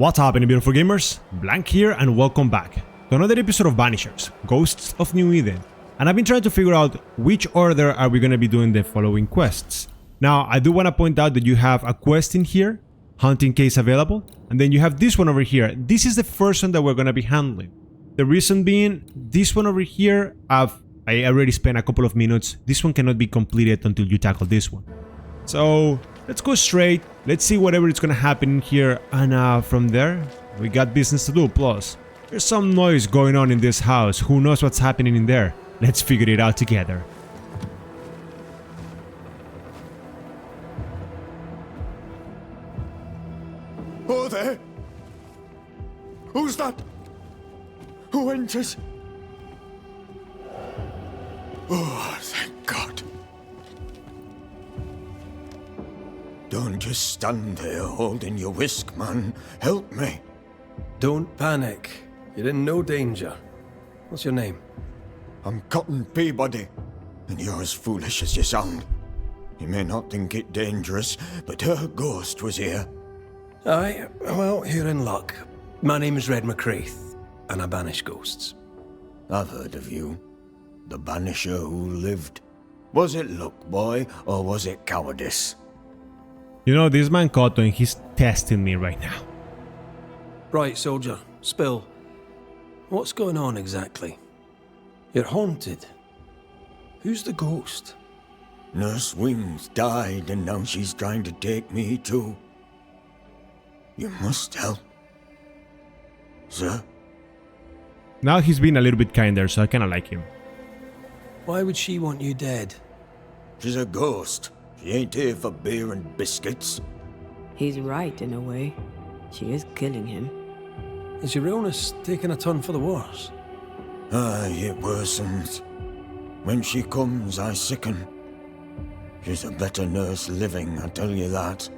What's happening, beautiful gamers? Blank here and welcome back to another episode of Banishers, Ghosts of New Eden. And I've been trying to figure out which order are we going to be doing the following quests. Now, I do want to point out that you have a quest in here, hunting case available, and then you have this one over here. This is the first one that we're going to be handling. The reason being, this one over here, I already spent a couple of minutes. This one cannot be completed until you tackle this one. So let's go straight, let's see whatever is gonna happen in here, and from there, we got business to do. Plus, there's some noise going on in this house. Who knows what's happening in there? Let's figure it out together. Oh, there! Who's that? Who enters? Oh, thank God. Don't just stand there holding your whisk, man. Help me. Don't panic. You're in no danger. What's your name? I'm Cotton Peabody, and you're as foolish as you sound. You may not think it dangerous, but her ghost was here. Aye, well, you're in luck. My name is Red McCraith, and I banish ghosts. I've heard of you. The Banisher who lived. Was it luck, boy, or was it cowardice? You know, this man Cotton, he's testing me right now. Right, soldier, spill. What's going on exactly? You're haunted. Who's the ghost? Nurse Wings died, and now she's trying to take me too. You must help. Sir? Now he's been a little bit kinder, so I kinda like him. Why would she want you dead? She's a ghost. She ain't here for beer and biscuits. He's right in a way. She is killing him. Is your illness taking a turn for the worse? Aye, it worsens. When she comes, I sicken. She's a better nurse living, I tell you that.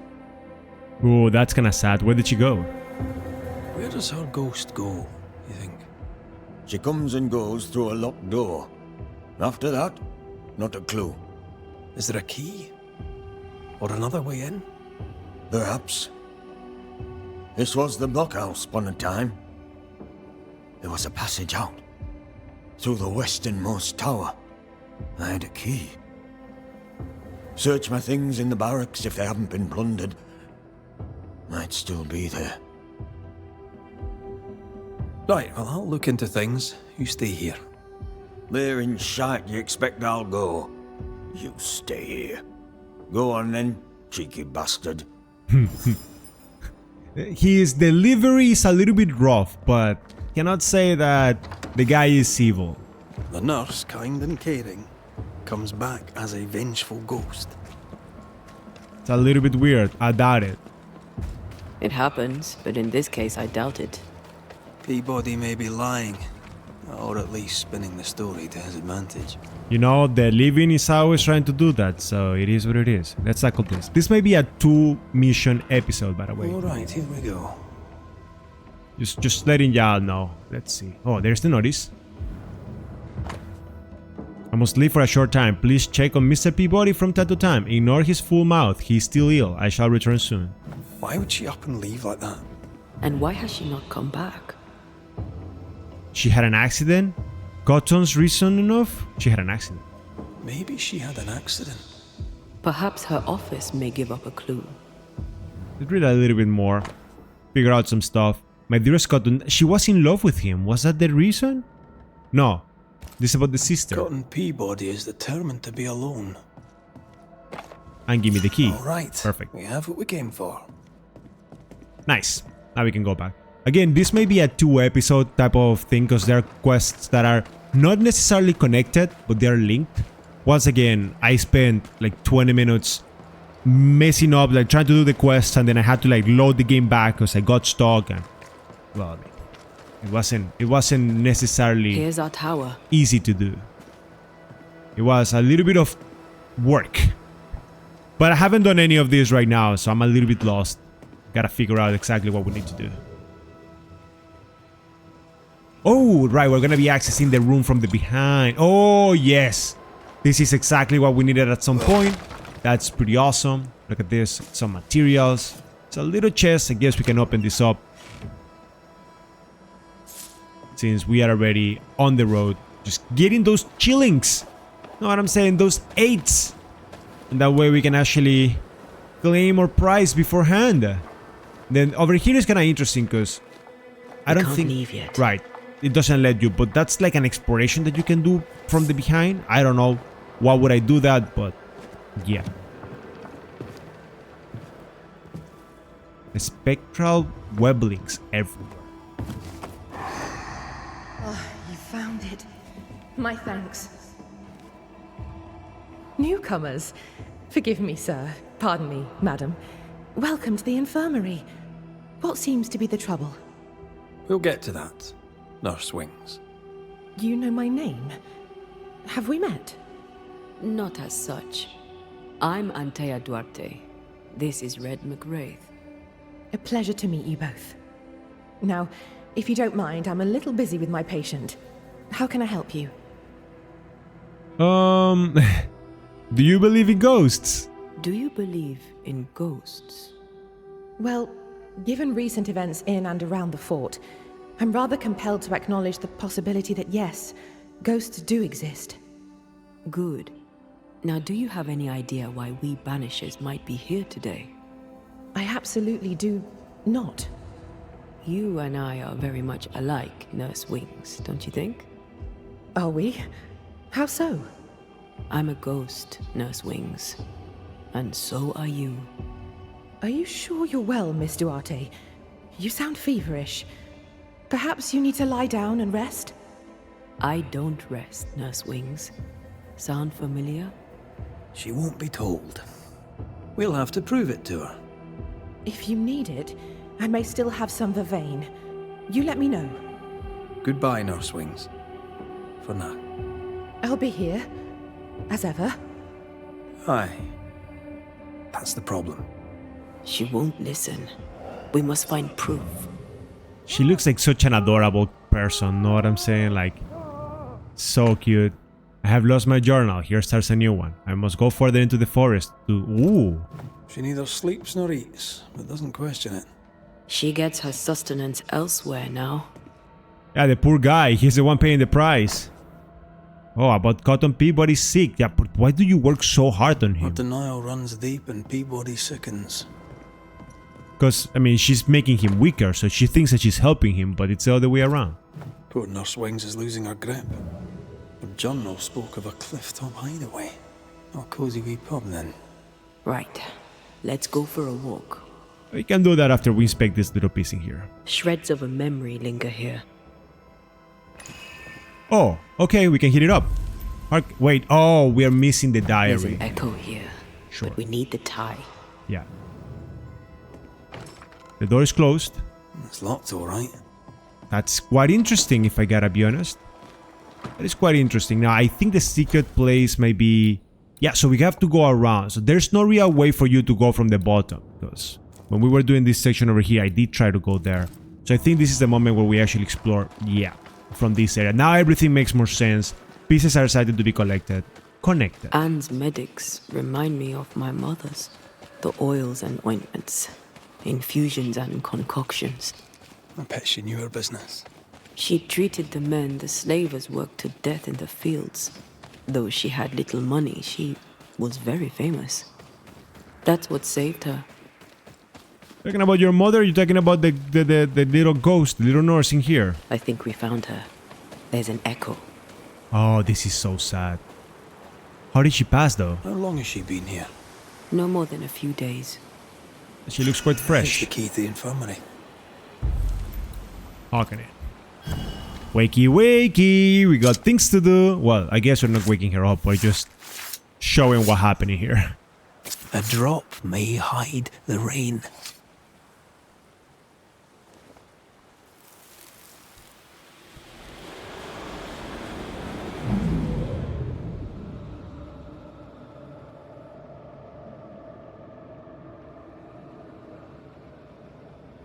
Oh, that's kinda sad. Where did she go? Where does her ghost go, you think? She comes and goes through a locked door. After that, not a clue. Is there a key? Or another way in? Perhaps. This was the blockhouse upon a time. There was a passage out. Through the westernmost tower. I had a key. Search my things in the barracks if they haven't been plundered. Might still be there. Right, well, I'll look into things. You stay here. There in shite you expect I'll go. You stay here. Go on then, cheeky bastard. His delivery is a little bit rough, but cannot say that the guy is evil. The nurse, kind and caring, comes back as a vengeful ghost. It's a little bit weird. I doubt it. It happens, but in this case I doubt it. Peabody may be lying, or at least spinning the story to his advantage. You know, the living is always trying to do that, so it is what it is. Let's tackle this. This may be a 2-mission episode, by the way. Alright, here we go. Just letting y'all know. Let's see. Oh, there's the notice. I must leave for a short time. Please check on Mr. Peabody from time to time. Ignore his full mouth. He's still ill. I shall return soon. Why would she up and leave like that? And why has she not come back? She had an accident? Cotton's reason enough? She had an accident. Maybe she had an accident. Perhaps her office may give up a clue. Let's read a little bit more. Figure out some stuff. My dearest Cotton, she was in love with him. Was that the reason? No. This is about the sister. Cotton Peabody is determined to be alone. And give me the key. Alright. Perfect. We have what we came for. Nice. Now we can go back. Again, this may be a 2-episode type of thing because there are quests that are not necessarily connected, but they are linked. Once again, I spent like 20 minutes messing up, like trying to do the quests, and then I had to like load the game back because I got stuck, and well, it wasn't necessarily Here's our tower. easy to do. It was a little bit of work. But I haven't done any of this right now, so I'm a little bit lost. Gotta figure out exactly what we need to do. Oh, right, we're gonna be accessing the room from the behind. Oh, yes. This is exactly what we needed at some point. That's pretty awesome. Look at this, some materials. It's a little chest. I guess we can open this up. since we are already on the road. Just getting those chillings. Know what I'm saying? Those 8s. And that way we can actually claim our prize beforehand. Then over here is kind of interesting because I don't can't think... leave yet. Right. It doesn't let you, but that's like an exploration that you can do from the behind. I don't know why would I do that, but yeah. Spectral webblings everywhere. Oh, you found it. My thanks. Newcomers. Forgive me, sir. Pardon me, madam. Welcome to the infirmary. What seems to be the trouble? We'll get to that, Nurse Wings. You know my name? Have we met? Not as such. I'm Antea Duarte. This is Red McWraith. A pleasure to meet you both. Now, if you don't mind, I'm a little busy with my patient. How can I help you? Do you believe in ghosts? Do you believe in ghosts? Well, given recent events in and around the fort, I'm rather compelled to acknowledge the possibility that yes, ghosts do exist. Good. Now, do you have any idea why we Banishers might be here today? I absolutely do not. You and I are very much alike, Nurse Wings, don't you think? Are we? How so? I'm a ghost, Nurse Wings. And so are you. Are you sure you're well, Miss Duarte? You sound feverish. Perhaps you need to lie down and rest? I don't rest, Nurse Wings. Sound familiar? She won't be told. We'll have to prove it to her. If you need it, I may still have some vervain. You let me know. Goodbye, Nurse Wings. For now. I'll be here, as ever. Aye. That's the problem. She won't listen. We must find proof. She looks like such an adorable person, know what I'm saying? Like, so cute. I have lost my journal. Here starts a new one. I must go further into the forest to... Ooh. She neither sleeps nor eats, but doesn't question it. She gets her sustenance elsewhere now. Yeah, the poor guy. He's the one paying the price. Oh, about Cotton Peabody's sick. Yeah, but why do you work so hard on Her him? denial runs deep and Peabody sickens. Because, I mean, she's making him weaker, so she thinks that she's helping him, but it's the other way around. Poor Nurse Wings is losing her grip. Her journal spoke of a clifftop hideaway. A cozy wee pub then. Right. Let's go for a walk. We can do that after we inspect this little piece in here. Shreds of a memory linger here. Oh, okay, we can heat it up. Wait, oh, we are missing the There's diary. an echo here. Sure. But we need the tie. Yeah. The door is closed. It's locked, all right. That's quite interesting, if I gotta be honest. That is quite interesting. Now, I think the secret place may be... Yeah, so we have to go around. So there's no real way for you to go from the bottom. Because when we were doing this section over here, I did try to go there. So I think this is the moment where we actually explore, yeah, from this area. Now everything makes more sense. Pieces are decided to be collected. Connected. Anne's medics remind me of my mother's. The oils and ointments. Infusions and concoctions. I bet she knew her business. She treated the men the slavers worked to death in the fields. Though she had little money, she was very famous. That's what saved her. Talking about your mother, you're talking about the little ghost, the little nurse in here. I think we found her. There's an echo. Oh, this is so sad. How did she pass though? How long has she been here? No more than a few days. She looks quite That's fresh. the key to the infirmary. Hawking it. Wakey, wakey, we got things to do. Well, I guess we're not waking her up, we're just showing what happened in here. A drop may hide the rain.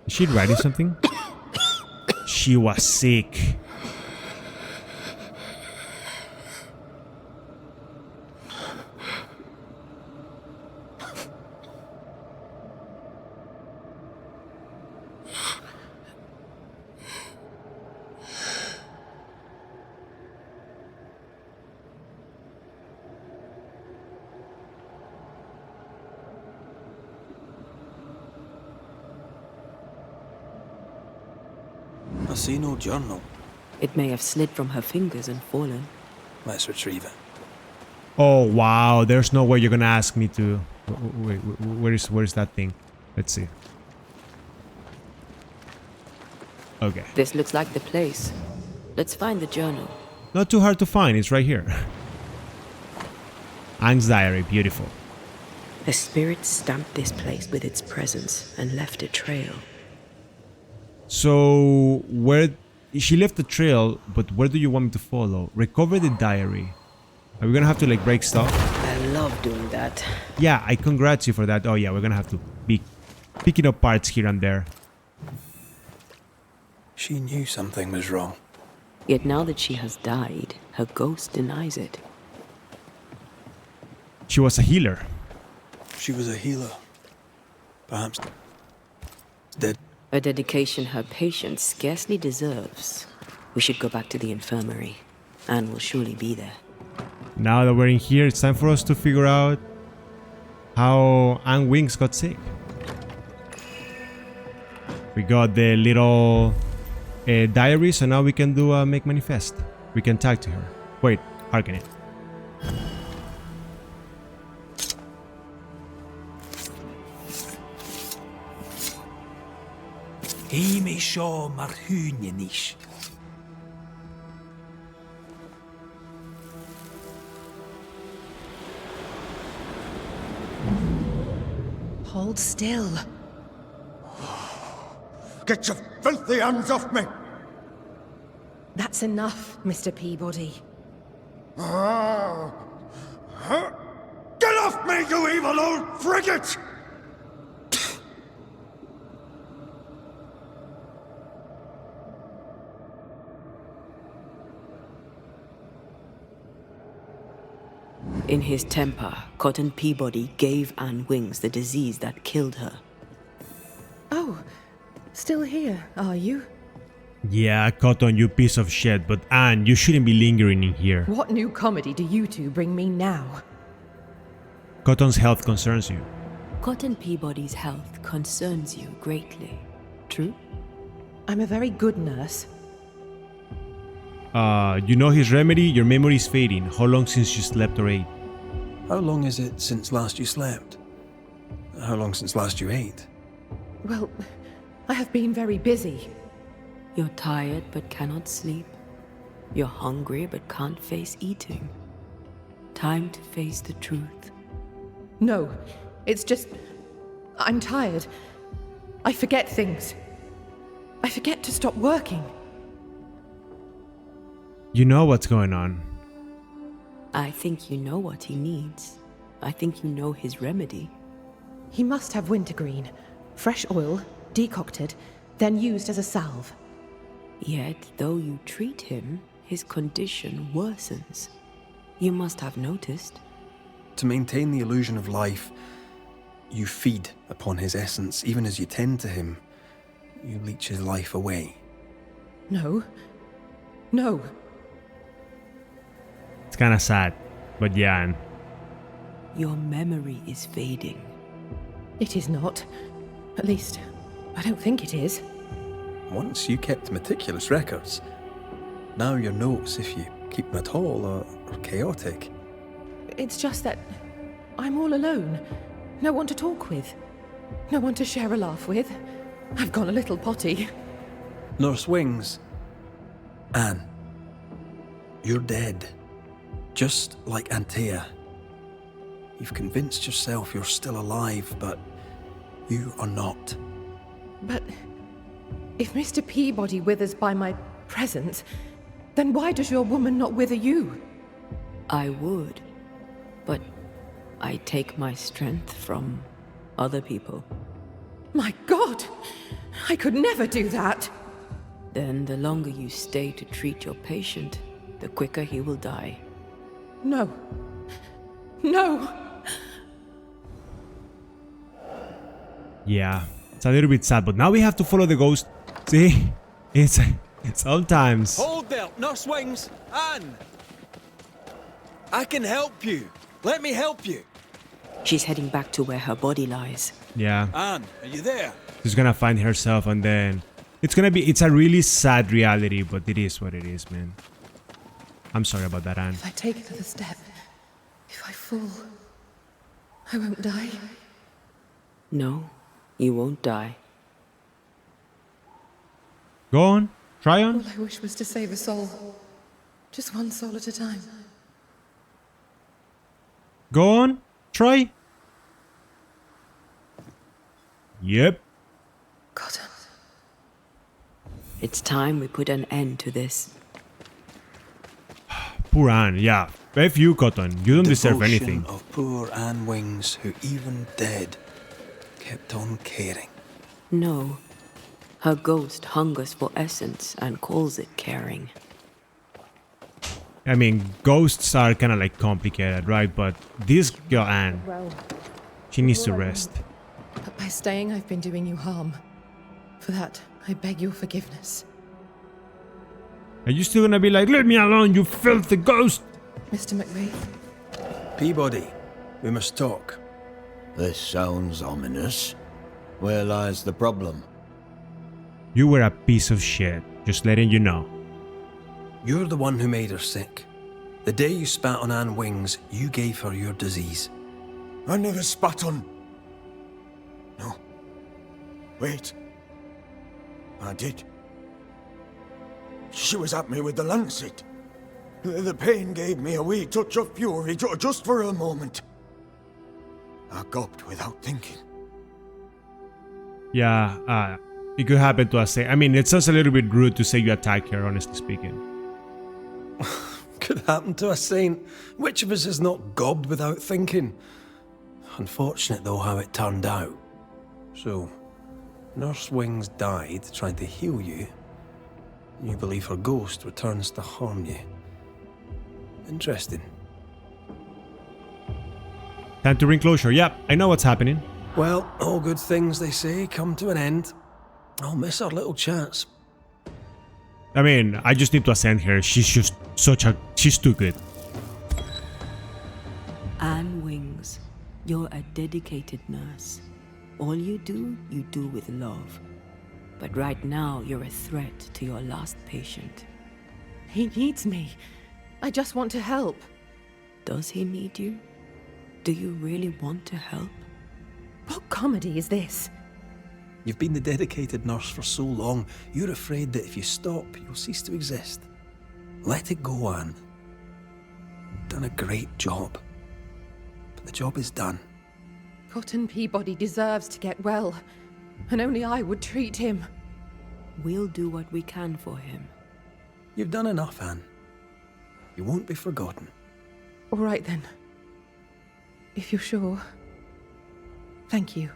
Is she writing something? She was sick. see no journal. It may have slid from her fingers and fallen. Let's retrieve it. Oh wow, there's no way you're gonna ask me to... Wait, where's that thing? Let's see. Okay. This looks like the place. Let's find the journal. Not too hard to find, it's right here. Anne's diary, beautiful. A spirit stamped this place with its presence and left a trail. So, where... She left the trail, but where do you want me to follow? Recover the diary. Are we gonna have to like break stuff? I love doing that. Yeah, I congrats you for that. Oh yeah, we're gonna have to be picking up parts here and there. She knew something was wrong. Yet now that she has died, her ghost denies it. She was a healer. She was a healer. Perhaps dead. A dedication her patient scarcely deserves. We should go back to the infirmary. Anne will surely be there. Now that we're in here, it's time for us to figure out how Anne Wings got sick. We got the little diary, so now we can do a make manifest. We can tag to her. Wait, hearken it. Himi sho marhunianish. Hold still. Get your filthy hands off me! That's enough, Mr. Peabody. Get off me, you evil old frigate! In his temper, Cotton Peabody gave Anne Wings the disease that killed her. Oh, still here, are you? Yeah, Cotton, you piece of shit, but Anne, you shouldn't be lingering in here. What new comedy do you two bring me now? Cotton's health concerns you. Cotton Peabody's health concerns you greatly. True? I'm a very good nurse. You know his remedy? Your memory is fading. How long since you slept or ate? How long is it since last you slept? How long since last you ate? Well, I have been very busy. You're tired but cannot sleep. You're hungry but can't face eating. Time to face the truth. No, it's just... I'm tired. I forget things. I forget to stop working. You know what's going on. I think you know what he needs. I think you know his remedy. He must have wintergreen. Fresh oil, decocted, then used as a salve. Yet, though you treat him, his condition worsens. You must have noticed. To maintain the illusion of life, you feed upon his essence. Even as you tend to him, you leech his life away. No. No. It's kind of sad, but yeah, Anne. Your memory is fading. It is not. At least, I don't think it is. Once you kept meticulous records. Now your notes, if you keep them at all, are chaotic. It's just that I'm all alone. No one to talk with. No one to share a laugh with. I've gone a little potty. Nurse Wings. Anne. You're dead. Just like Antea. You've convinced yourself you're still alive, but you are not. But if Mr. Peabody withers by my presence, then why does your woman not wither you? I would, but I take my strength from other people. My God! I could never do that! Then the longer you stay to treat your patient, the quicker he will die. No. No! Yeah, it's a little bit sad, but now we have to follow the ghost. See? It's sometimes. Hold there, Nurse Wings! Anne! I can help you. Let me help you. She's heading back to where her body lies. Yeah, Anne, are you there? she's gonna find herself and then It's a really sad reality, but it is what it is, man. I'm sorry about that, Anne. If I take another step, if I fall, I won't die. No, you won't die. Go on, try on. All I wish was to save a soul. Just one soul at a time. Go on, try. Yep. Got him. It's time we put an end to this. Poor Anne, yeah. F you, Cotton. You don't deserve Devotion anything. of poor Anne Wings, who even dead kept on caring. No. Her ghost hungers for essence and calls it caring. I mean, ghosts are kind of like complicated, right? But this girl, Anne, Well, she needs to rest. but by staying, I've been doing you harm. For that, I beg your forgiveness. Are you still gonna be like, let me alone, you filthy ghost? Mr. McVeigh, Peabody, we must talk. This sounds ominous. Where lies the problem? You were a piece of shit, just letting you know. You're the one who made her sick. The day you spat on Anne Wings, you gave her your disease. I never spat on... No. Wait. I did. She was at me with the lancet. The pain gave me a wee touch of fury, just for a moment. I gulped without thinking. Yeah, it could happen to us. I mean, it sounds a little bit rude to say you attacked her, honestly speaking. Could happen to a saint. Which of us is not gobbed without thinking? Unfortunate though how it turned out. So, Nurse Wings died trying to heal you. You believe her ghost returns to harm you. Interesting. Time to bring closure. Yep, I know what's happening. Well, all good things, they say, come to an end. I'll miss our little chance. I mean, I just need to ascend her. She's just she's too good. Anne Wings, you're a dedicated nurse. All you do with love. But right now, you're a threat to your last patient. he needs me. I just want to help. Does he need you? Do you really want to help? What comedy is this? You've been the dedicated nurse for so long, you're afraid that if you stop, you'll cease to exist. Let it go, Anne. You've done a great job. But the job is done. Cotton Peabody deserves to get well, and only I would treat him. We'll do what we can for him. You've done enough, Anne. You won't be forgotten. All right then. If you're sure. Thank you.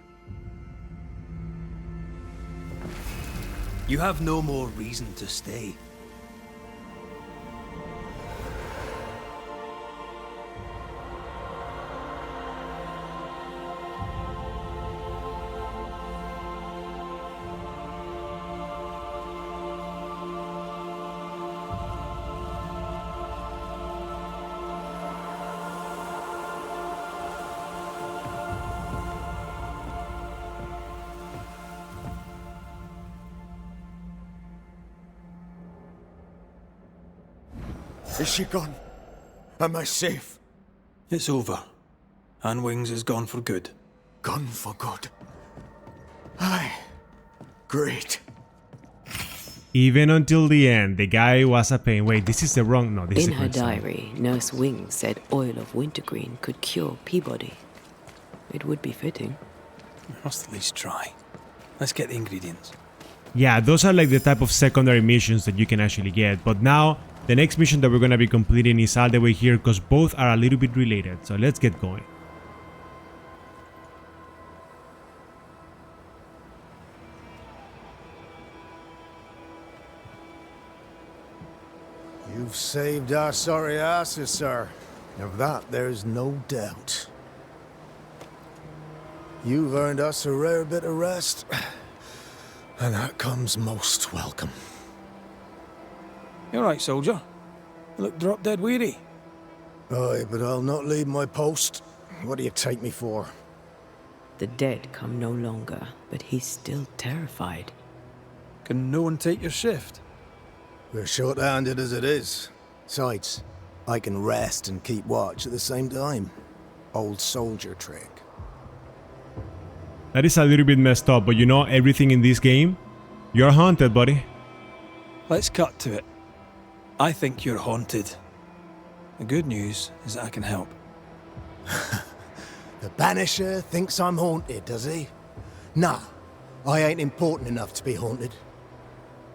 You have no more reason to stay. Is she gone? Am I safe? It's over. Anne Wings is gone for good. Gone for good. Aye. Great. Even until the end, the guy was a pain. Wait, this is the wrong... No, this is In the her correct side. diary, Nurse Wings said oil of wintergreen could cure Peabody. It would be fitting. We must at least try. Let's get the ingredients. Yeah, those are like the type of secondary missions that you can actually get. But now, the next mission that we're going to be completing is all the way here because both are a little bit related. So let's get going. You've saved our sorry asses, sir. Of that, there's no doubt. You've earned us a rare bit of rest, and that comes most welcome. You all right, soldier? You look drop dead weary. Aye, but I'll not leave my post. What do you take me for? The dead come no longer, but he's still terrified. Can no one take your shift? We're short-handed as it is. Besides, I can rest and keep watch at the same time. Old soldier trick. That is a little bit messed up, but you know everything in this game? You're haunted, buddy. Let's cut to it. I think you're haunted. The good news is that I can help. The Banisher thinks I'm haunted, does he? Nah, I ain't important enough to be haunted.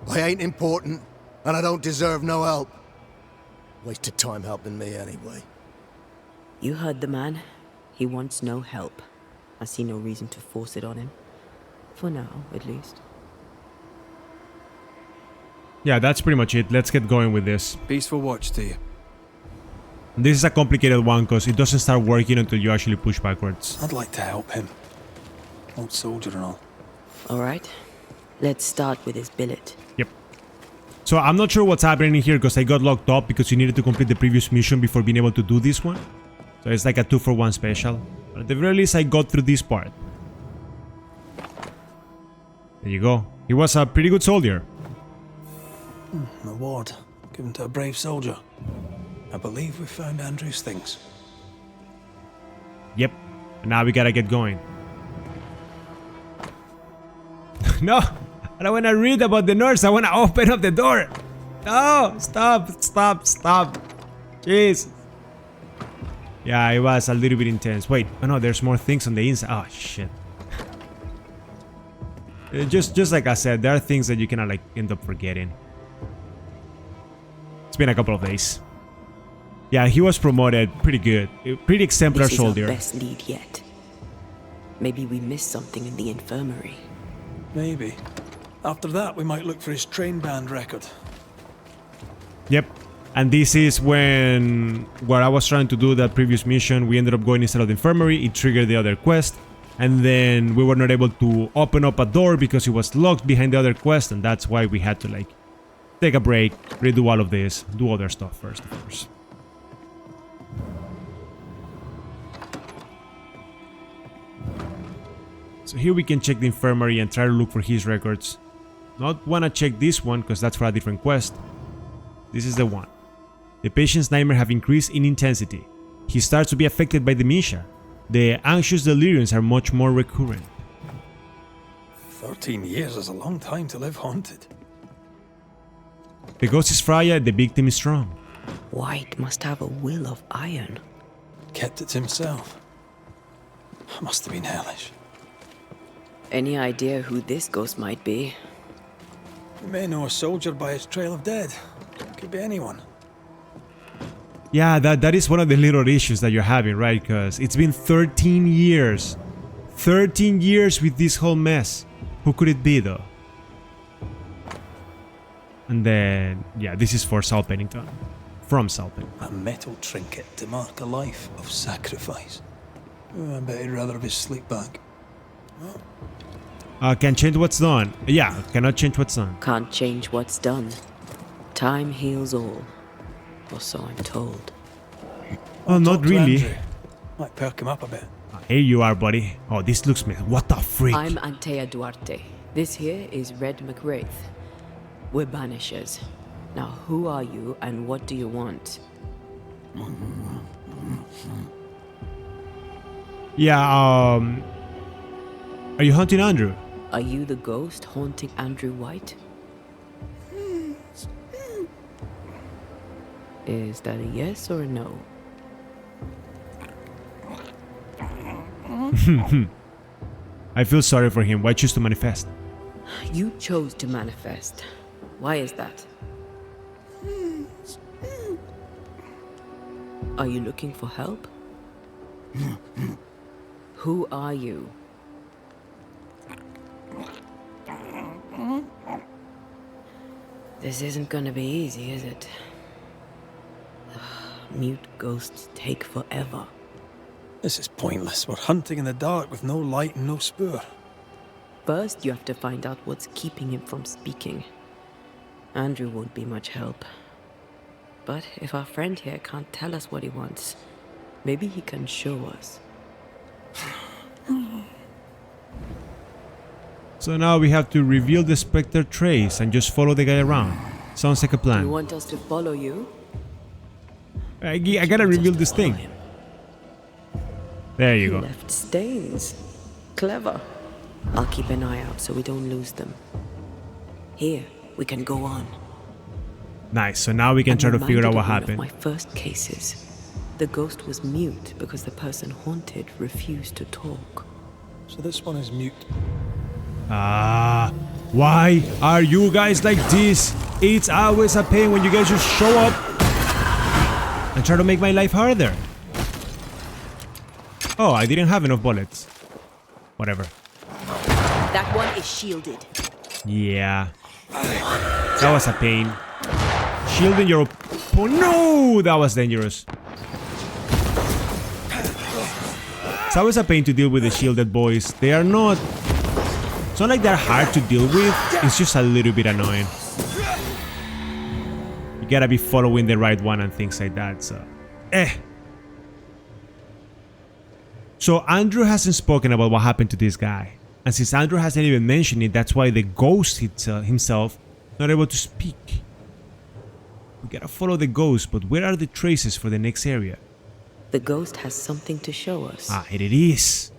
I ain't important, and I don't deserve no help. Wasted time helping me anyway. You heard the man. He wants no help. I see no reason to force it on him. For now, at least. Yeah, that's pretty much it. Let's get going with this. Peaceful watch to you. This is a complicated one because it doesn't start working until you actually push backwards. I'd like to help him. Old soldier and all. Alright. Let's start with his billet. Yep. So I'm not sure what's happening here because I got locked up because you needed to complete the previous mission before being able to do this one. So it's like a 2-for-1 special. But at the very least I got through this part. There you go. He was a pretty good soldier. An award given to a brave soldier. I believe we found Andrew's things. Yep. And now we gotta get going. No! I don't wanna read about the nurse. I wanna open up the door. No! Stop! Stop! Stop! Jeez. Yeah, it was a little bit intense. Wait. Oh no, there's more things on the inside. Oh shit. Just like I said, there are things that you cannot like end up forgetting. It's been a couple of days. Yeah, he was promoted. Pretty good. Pretty exemplar soldier. This is our best lead yet. Maybe we missed something in the infirmary. Maybe. After that, we might look for his train band record. Yep. And this is when what I was trying to do that previous mission, we ended up going instead of the infirmary. It triggered the other quest. And then we were not able to open up a door because it was locked behind the other quest. And that's why we had to like take a break, redo all of this, do other stuff first, of course. So here we can check the infirmary and try to look for his records. Not wanna check this one because that's for a different quest. This is the one. The patient's nightmares have increased in intensity. He starts to be affected by dementia. The anxious deliriums are much more recurrent. 13 years is a long time to live haunted. The ghost is fragile, the victim is strong. White must have a will of iron. Kept it to himself. Must have been hellish. Any idea who this ghost might be? You may know a soldier by his trail of dead. Could be anyone. Yeah, that is one of the little issues that you're having, right? Because it's been 13 years. 13 years with this whole mess. Who could it be, though? And then, yeah, this is for Sal Pennington. From Sal Pennington. A metal trinket to mark a life of sacrifice. Oh, I bet he'd rather have his sleep bag. Can change what's done. Yeah, cannot change what's done. Can't change what's done. Time heals all. Or so I'm told. Oh, not Talk to really. Andrew. Might perk him up a bit. Here you are, buddy. Oh, this looks me. What the freak? I'm Antea Duarte. This here is Red McWraith. We're Banishers. Now, who are you and what do you want? Yeah, are you hunting Andrew? Are you the ghost haunting Andrew White? Is that a yes or a no? I feel sorry for him. Why choose to manifest? You chose to manifest. Why is that? Are you looking for help? Who are you? This isn't gonna be easy, is it? Mute ghosts take forever. This is pointless. We're hunting in the dark with no light and no spoor. First, you have to find out what's keeping him from speaking. Andrew won't be much help. But if our friend here can't tell us what he wants, maybe he can show us. So now we have to reveal the Spectre trace and just follow the guy around. Sounds like a You plan. want us to follow you? I gotta reveal this thing. There you He go. left stains. Clever. I'll keep an eye out so we don't lose them. Here, we can go on. Nice, so now we can try to figure out what happened. My first cases. The ghost was mute because the person haunted refused to talk. So this one is mute. Why are you guys like this? It's always a pain when you guys just show up and try to make my life harder. Oh, I didn't have enough bullets. Whatever. That one is shielded. Yeah. That was a pain. Shielding your opponent. No, that was dangerous. It's always a pain to deal with the shielded boys. They are not... It's not like they're hard to deal with. It's just a little bit annoying. You gotta be following the right one and things like that, so... So Andrew hasn't spoken about what happened to this guy. And since Andrew hasn't even mentioned it, that's why the ghost himself not able to speak. We gotta follow the ghost, but where are the traces for the next area? The ghost has something to show us. Ah, here it is.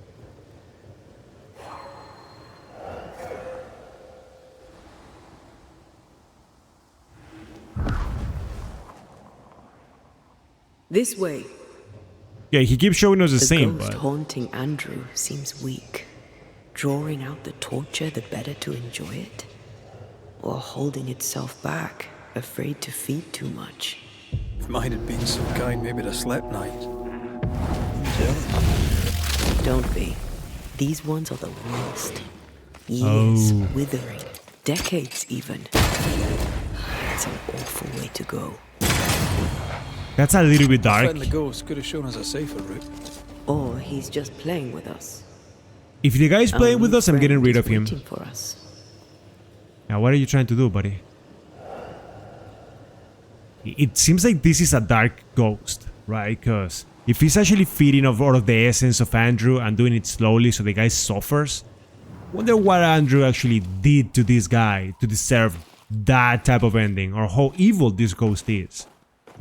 This way. Yeah, he keeps showing us the same, ghost but... haunting Andrew seems weak. Drawing out the torture the better to enjoy it? Or holding itself back, afraid to feed too much? If mine had been so kind, maybe I'd have slept night. Don't be. These ones are the worst. Years withering. Decades even. It's an awful way to go. That's a little bit dark. Friend the ghost could have shown us a safer route. Or he's just playing with us. If the guy's playing with us, I'm getting rid of him. Waiting for us. Now, what are you trying to do, buddy? It seems like this is a dark ghost, right? Because if he's actually feeding off all of the essence of Andrew and doing it slowly so the guy suffers, wonder what Andrew actually did to this guy to deserve that type of ending, or how evil this ghost is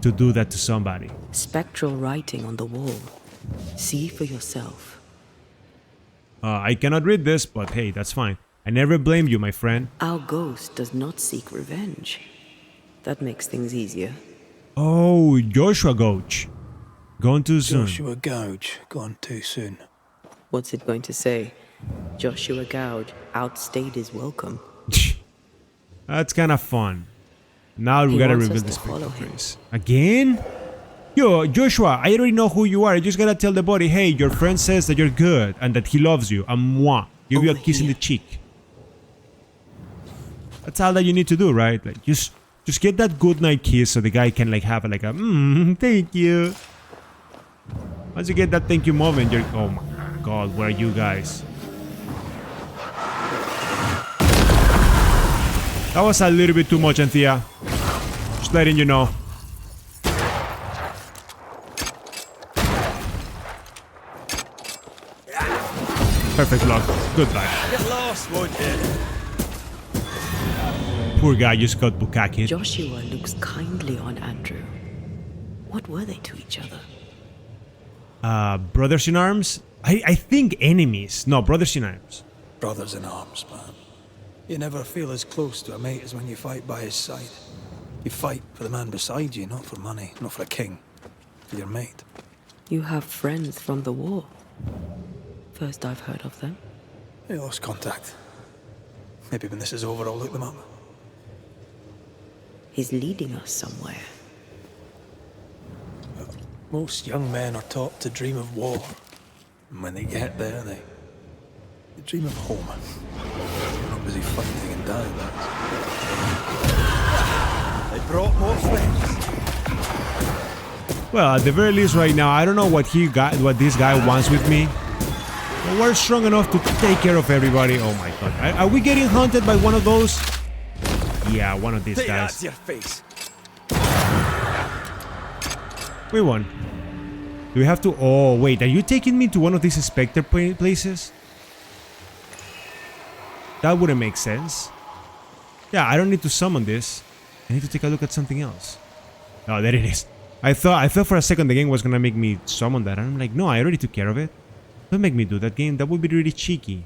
to do that to somebody. Spectral writing on the wall. See for yourself. I cannot read this, but hey, that's fine. I never blame you, my friend. Our ghost does not seek revenge. That makes things easier. Oh, Joshua Gouge. Gone too soon. Joshua Gouge, gone too soon. What's it going to say? Joshua Gouge outstayed his welcome. That's kind of fun. Now we He gotta wants reveal us the to follow spectral him. trace. Again? Yo, Joshua, I already know who you are. I just gotta tell the body, hey, your friend says that you're good and that he loves you. And mwah. Give you a Over kiss in here. the cheek. That's all that you need to do, right? Like, just get that good night kiss so the guy can like have like a thank you. Once you get that thank you moment, you're oh my god, where are you guys? That was a little bit too much, Anthea. Just letting you know. Perfect block. Goodbye. Get lost, won't you? Poor guy just got bukkake. Joshua looks kindly on Andrew. What were they to each other? Brothers in arms? I think enemies. No, brothers in arms. Brothers in arms, man. You never feel as close to a mate as when you fight by his side. You fight for the man beside you, not for money, not for a king. For your mate. You have friends from the war. First I've heard of them. They lost contact. Maybe when this is over, I'll look them up. He's leading us somewhere. Most young men are taught to dream of war. And when they get there, they dream of home. They're not busy fighting and dying. They brought more friends. Well, at the very least right now, I don't know what this guy wants with me. But we're strong enough to take care of everybody. Oh my god. Are we getting hunted by one of those? Yeah, one of these Take that guys. to your face. We won. Do we have to... Oh, wait. Are you taking me to one of these Spectre places? That wouldn't make sense. Yeah, I don't need to summon this. I need to take a look at something else. Oh, there it is. I thought for a second the game was gonna make me summon that. And I'm like, no, I already took care of it. Don't make me do that game. That would be really cheeky.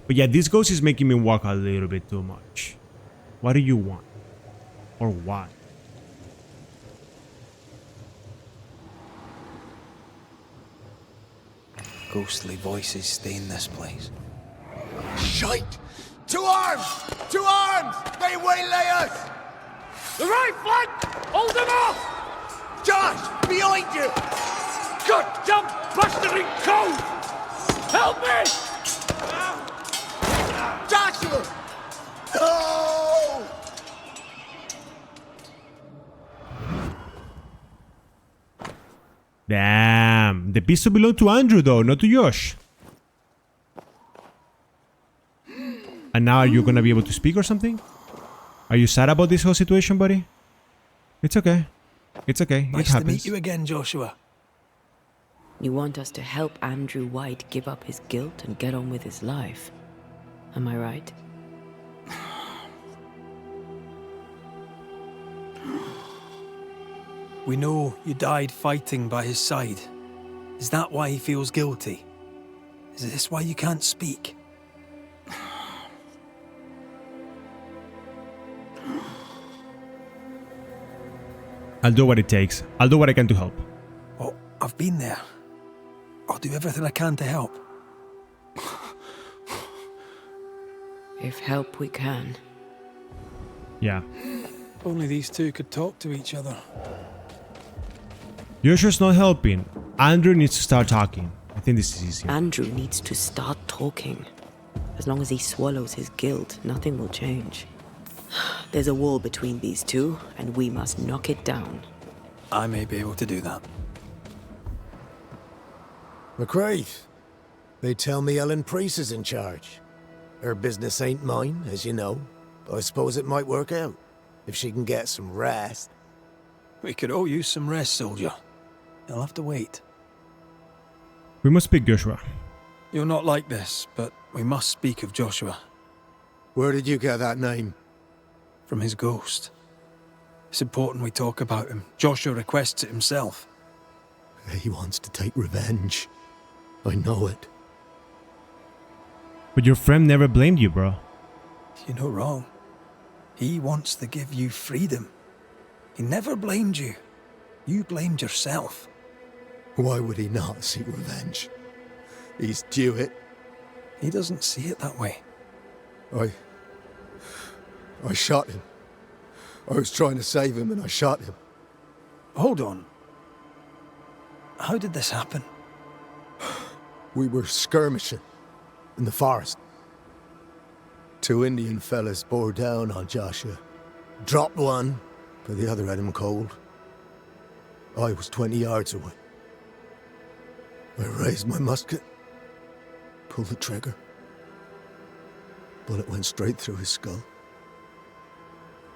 But yeah, this ghost is making me walk a little bit too much. What do you want? Or what? Ghostly voices stay in this place. Shite! To arms! To arms! They waylay us! The right flank! Hold them off! Josh! Behind you! Good jump, blustering cold! Help me! Joshua! Oh! Damn. The pistol belonged to Andrew though, not to Josh. And now are you gonna be able to speak or something? Are you sad about this whole situation, buddy? It's okay. It's okay. It Nice to happens. meet you again, Joshua. You want us to help Andrew White give up his guilt and get on with his life. Am I right? We know you died fighting by his side. Is that why he feels guilty? Is this why you can't speak? I'll do what it takes. I'll do what I can to help. Well, I've been there. I'll do everything I can to help. If help we can. Yeah. Only these two could talk to each other. Joshua's not helping. Andrew needs to start talking. I think this is easier. Andrew needs to start talking. As long as he swallows his guilt, nothing will change. There's a wall between these two, and we must knock it down. I may be able to do that. McCraith, they tell me Ellen Priest is in charge. Her business ain't mine, as you know, but I suppose it might work out, if she can get some rest. We could all use some rest, soldier. You'll have to wait. We must speak, Joshua. You're not like this, but we must speak of Joshua. Where did you get that name? From his ghost. It's important we talk about him. Joshua requests it himself. He wants to take revenge. I know it. But your friend never blamed you, bro. You're no wrong. He wants to give you freedom. He never blamed you. You blamed yourself. Why would he not seek revenge? He's due it. He doesn't see it that way. I shot him. I was trying to save him and I shot him. Hold on. How did this happen? We were skirmishing in the forest. Two Indian fellas bore down on Joshua. Dropped one, but the other had him cold. I was 20 yards away. I raised my musket, pulled the trigger. Bullet went straight through his skull.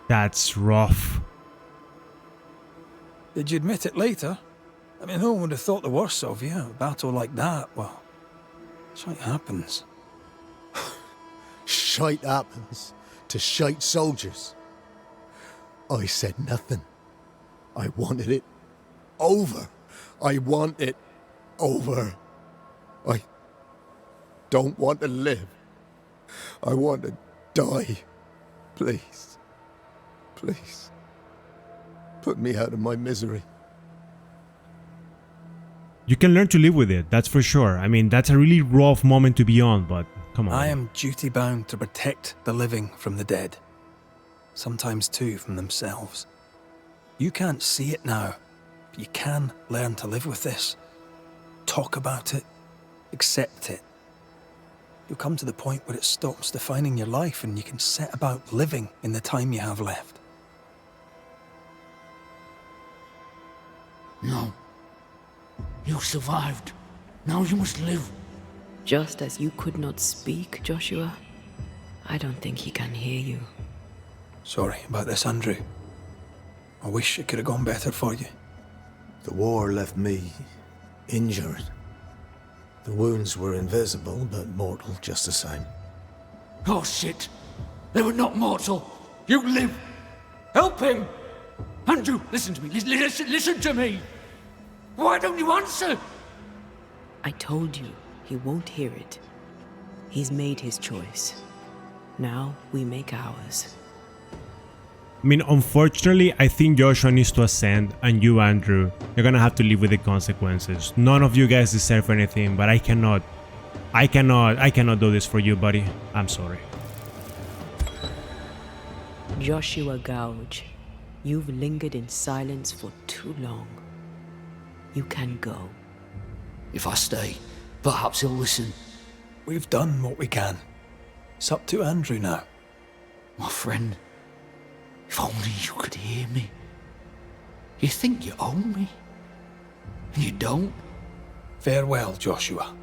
That's rough. Did you admit it later? I mean, no one would have thought the worst of you. A battle like that, well, shite happens. Shite happens to shite soldiers. I said nothing. I wanted it over. I want it over. I don't want to live. I want to die. Please. Please. Put me out of my misery. You can learn to live with it, that's for sure. I mean, that's a really rough moment to be on, but come on. I am duty-bound to protect the living from the dead. Sometimes, too, from themselves. You can't see it now, but you can learn to live with this. Talk about it. Accept it. You'll come to the point where it stops defining your life and you can set about living in the time you have left. No. You survived. Now you must live. Just as you could not speak, Joshua, I don't think he can hear you. Sorry about this, Andrew. I wish it could have gone better for you. The war left me injured. The wounds were invisible, but mortal just the same. Oh shit! They were not mortal! You live! Help him! Andrew, listen to me! Listen to me! Why don't you answer? I told you, he won't hear it. He's made his choice. Now we make ours. I mean, unfortunately, I think Joshua needs to ascend, and you, Andrew, you're gonna have to live with the consequences. None of you guys deserve anything, but I cannot do this for you, buddy. I'm sorry. Joshua Gouge, you've lingered in silence for too long. You can go. If I stay, perhaps he'll listen. We've done what we can. It's up to Andrew now. My friend, if only you could hear me. You think you own me, and you don't. Farewell, Joshua.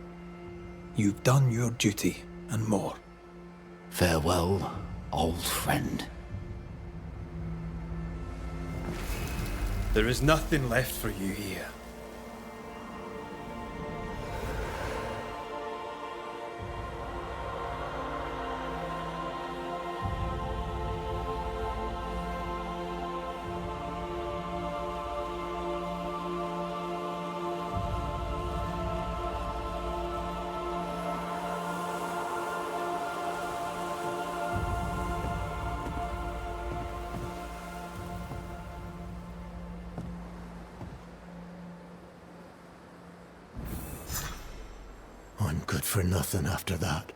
You've done your duty, and more. Farewell, old friend. There is nothing left for you here. I'm good for nothing after that.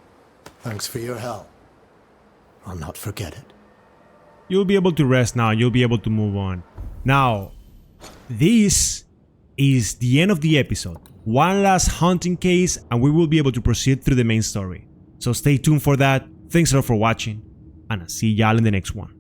Thanks for your help. I'll not forget it. You'll be able to rest now. You'll be able to move on. Now, this is the end of the episode. One last hunting case and we will be able to proceed through the main story. So stay tuned for that. Thanks a lot for watching, and I'll see y'all in the next one.